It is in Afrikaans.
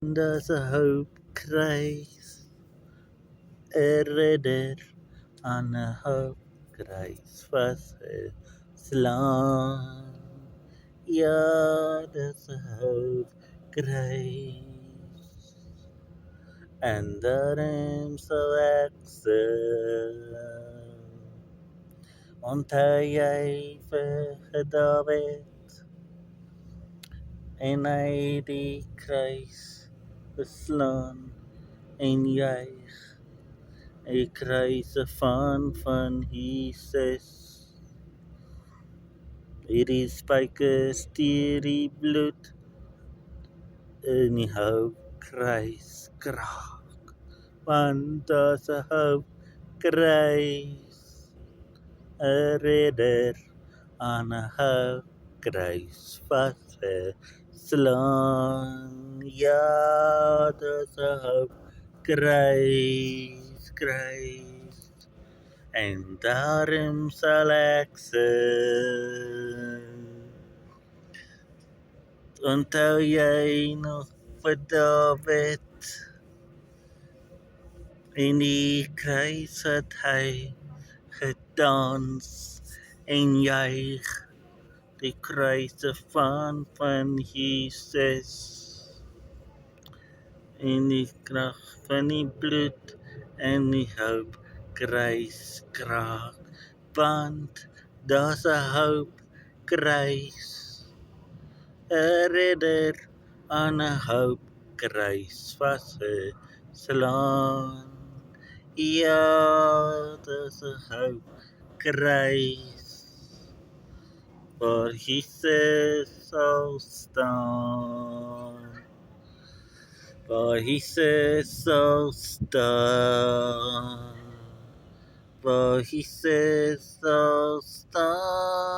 There's a hope Christ är räddare, han är hopp Christ fast slan. Ja, there's a hope Christ and the realms of access. Onta jag för vet en ID Christ beslan en jag. Ik krijg van Jesus. Het is spijkers die die bloed in die hoop krijg kracht. Want als een hoop krijg, een redder aan een hoop krijg vastslaan. Ja, dat is een hoop krijg. En daarom zal ik zingen. Onthou jij nog wat David in die kruis had hij gedans en juich die kruisen van Jesus. In die kracht van die bloed en die hoop kruiskraag. Want daar's 'n hoop kruis, 'n redder aan 'n hoop kruis vasgeslaan. Ja, daar's 'n hoop kruis waar Jesus sal staan. Waar Jesus sal staan. Waar Jesus sal staan.